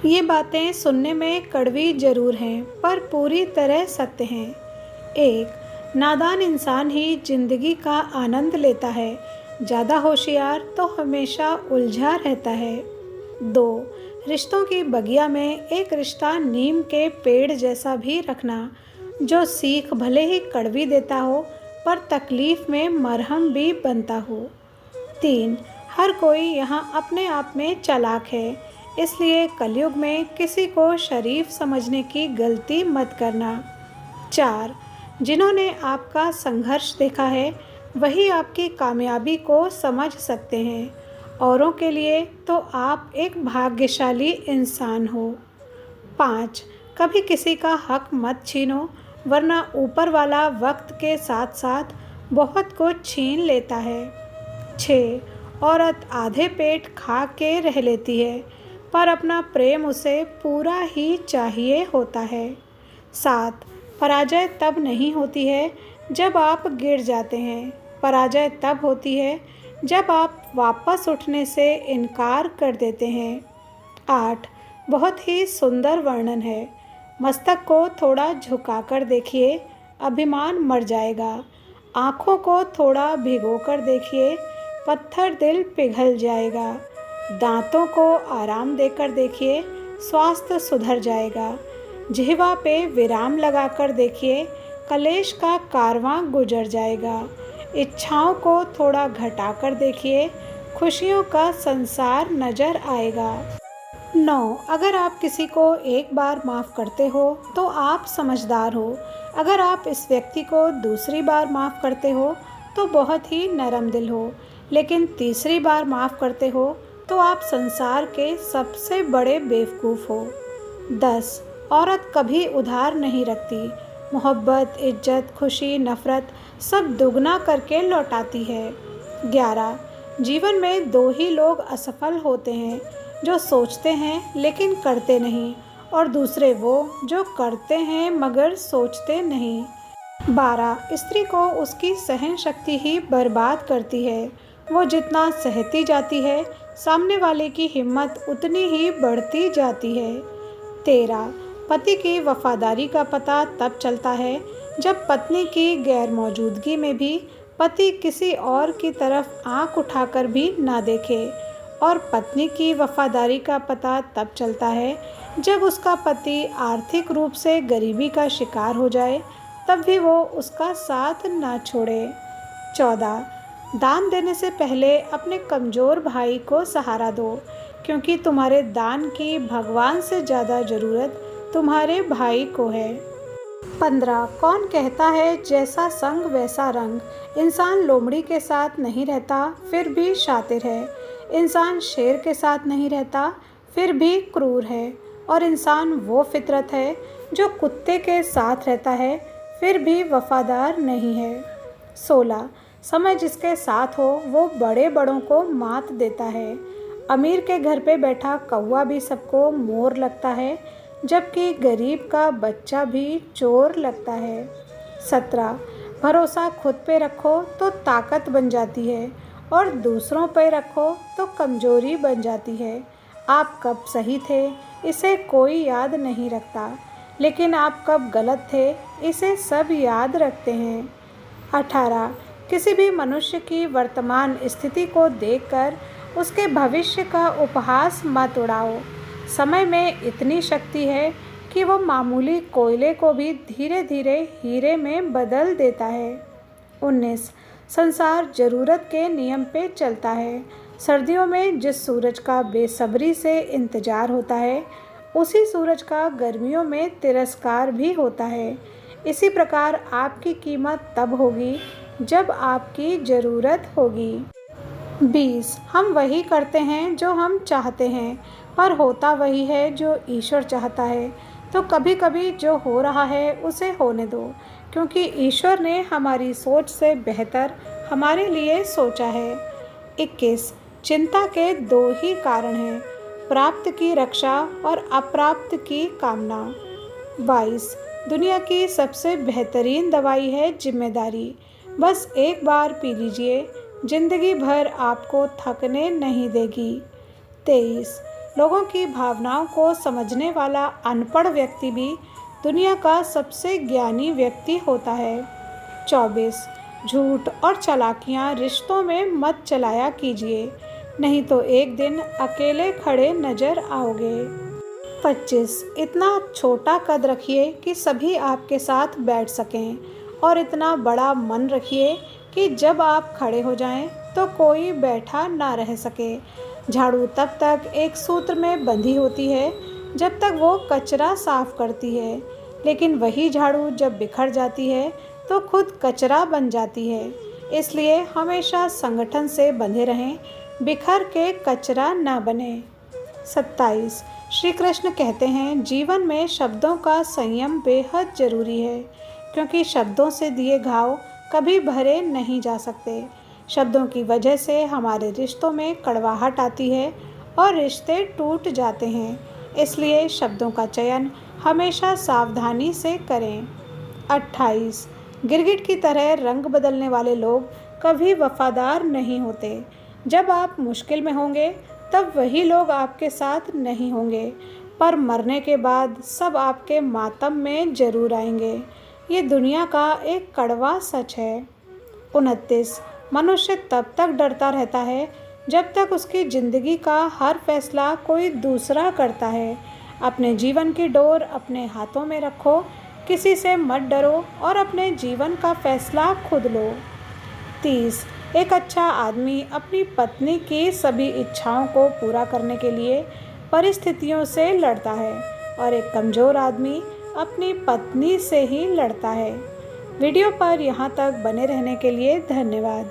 ये बातें सुनने में कड़वी जरूर हैं, पर पूरी तरह सत्य हैं। एक, नादान इंसान ही जिंदगी का आनंद लेता है, ज़्यादा होशियार तो हमेशा उलझा रहता है। दो, रिश्तों की बगिया में एक रिश्ता नीम के पेड़ जैसा भी रखना, जो सीख भले ही कड़वी देता हो, पर तकलीफ में मरहम भी बनता हो। तीन, हर कोई यहाँ अपने आप में चालाक है, इसलिए कलयुग में किसी को शरीफ समझने की गलती मत करना। चार, जिन्होंने आपका संघर्ष देखा है वही आपकी कामयाबी को समझ सकते हैं। औरों के लिए तो आप एक भाग्यशाली इंसान हो। पाँच, कभी किसी का हक मत छीनो, वरना ऊपर वाला वक्त के साथ साथ बहुत कुछ छीन लेता है। 6, औरत आधे पेट खा के रह लेती है, पर अपना प्रेम उसे पूरा ही चाहिए होता है। 7, पराजय तब नहीं होती है जब आप गिर जाते हैं, पराजय तब होती है जब आप वापस उठने से इनकार कर देते हैं। 8, बहुत ही सुंदर वर्णन है। मस्तक को थोड़ा झुकाकर देखिए, अभिमान मर जाएगा। आँखों को थोड़ा भिगोकर देखिए, पत्थर दिल पिघल जाएगा। दांतों को आराम देकर देखिए, स्वास्थ्य सुधर जाएगा। जिह्वा पे विराम लगाकर देखिए, कलेश का कारवां गुजर जाएगा। इच्छाओं को थोड़ा घटाकर देखिए, खुशियों का संसार नजर आएगा। 9, अगर आप किसी को एक बार माफ़ करते हो तो आप समझदार हो। अगर आप इस व्यक्ति को दूसरी बार माफ़ करते हो तो बहुत ही नरम दिल हो, लेकिन तीसरी बार माफ़ करते हो तो आप संसार के सबसे बड़े बेवकूफ़ हो। 10, औरत कभी उधार नहीं रखती। मोहब्बत, इज्जत, खुशी, नफ़रत सब दुगना करके लौटाती है। 11, जीवन में दो ही लोग असफल होते हैं, जो सोचते हैं लेकिन करते नहीं, और दूसरे वो जो करते हैं मगर सोचते नहीं। 12, स्त्री को उसकी सहन शक्ति ही बर्बाद करती है। वो जितना सहती जाती है, सामने वाले की हिम्मत उतनी ही बढ़ती जाती है। 13, पति की वफादारी का पता तब चलता है जब पत्नी की गैर मौजूदगी में भी पति किसी और की तरफ आंख उठाकर भी ना देखे, और पत्नी की वफादारी का पता तब चलता है जब उसका पति आर्थिक रूप से गरीबी का शिकार हो जाए, तब भी वो उसका साथ ना छोड़े। 14, दान देने से पहले अपने कमज़ोर भाई को सहारा दो, क्योंकि तुम्हारे दान की भगवान से ज़्यादा ज़रूरत तुम्हारे भाई को है। 15, कौन कहता है जैसा संग वैसा रंग। इंसान लोमड़ी के साथ नहीं रहता फिर भी शातिर है, इंसान शेर के साथ नहीं रहता फिर भी क्रूर है, और इंसान वो फितरत है जो कुत्ते के साथ रहता है फिर भी वफादार नहीं है। 16, समय जिसके साथ हो वो बड़े बड़ों को मात देता है। अमीर के घर पे बैठा कौवा भी सबको मोर लगता है, जबकि गरीब का बच्चा भी चोर लगता है। 17, भरोसा खुद पे रखो तो ताकत बन जाती है, और दूसरों पे रखो तो कमज़ोरी बन जाती है। आप कब सही थे इसे कोई याद नहीं रखता, लेकिन आप कब गलत थे इसे सब याद रखते हैं। 18, किसी भी मनुष्य की वर्तमान स्थिति को देखकर उसके भविष्य का उपहास मत उड़ाओ। समय में इतनी शक्ति है कि वो मामूली कोयले को भी धीरे धीरे हीरे में बदल देता है। 19, संसार ज़रूरत के नियम पे चलता है। सर्दियों में जिस सूरज का बेसब्री से इंतज़ार होता है, उसी सूरज का गर्मियों में तिरस्कार भी होता है। इसी प्रकार आपकी कीमत तब होगी जब आपकी ज़रूरत होगी। 20, हम वही करते हैं जो हम चाहते हैं, पर होता वही है जो ईश्वर चाहता है। तो कभी कभी जो हो रहा है उसे होने दो, क्योंकि ईश्वर ने हमारी सोच से बेहतर हमारे लिए सोचा है। 21, चिंता के दो ही कारण हैं, प्राप्त की रक्षा और अप्राप्त की कामना। 22, दुनिया की सबसे बेहतरीन दवाई है जिम्मेदारी। बस एक बार पी लीजिए, जिंदगी भर आपको थकने नहीं देगी। 23, लोगों की भावनाओं को समझने वाला अनपढ़ व्यक्ति भी दुनिया का सबसे ज्ञानी व्यक्ति होता है। 24 झूठ और चालाकियाँ रिश्तों में मत चलाया कीजिए, नहीं तो एक दिन अकेले खड़े नजर आओगे। 25 इतना छोटा कद रखिए कि सभी आपके साथ बैठ सकें, और इतना बड़ा मन रखिए कि जब आप खड़े हो जाएं तो कोई बैठा ना रह सके। झाड़ू तब तक एक सूत्र में बंधी होती है जब तक वो कचरा साफ करती है, लेकिन वही झाड़ू जब बिखर जाती है तो खुद कचरा बन जाती है। इसलिए हमेशा संगठन से बंधे रहें, बिखर के कचरा ना बने। 27 श्री कृष्ण कहते हैं, जीवन में शब्दों का संयम बेहद ज़रूरी है, क्योंकि शब्दों से दिए घाव कभी भरे नहीं जा सकते। शब्दों की वजह से हमारे रिश्तों में कड़वाहट आती है और रिश्ते टूट जाते हैं। इसलिए शब्दों का चयन हमेशा सावधानी से करें। 28 गिरगिट की तरह रंग बदलने वाले लोग कभी वफादार नहीं होते। जब आप मुश्किल में होंगे तब वही लोग आपके साथ नहीं होंगे, पर मरने के बाद सब आपके मातम में ज़रूर आएंगे। ये दुनिया का एक कड़वा सच है। 29 मनुष्य तब तक डरता रहता है जब तक उसकी ज़िंदगी का हर फैसला कोई दूसरा करता है। अपने जीवन की डोर अपने हाथों में रखो, किसी से मत डरो और अपने जीवन का फैसला खुद लो। 30 एक अच्छा आदमी अपनी पत्नी की सभी इच्छाओं को पूरा करने के लिए परिस्थितियों से लड़ता है, और एक कमज़ोर आदमी अपनी पत्नी से ही लड़ता है। वीडियो पर यहाँ तक बने रहने के लिए धन्यवाद।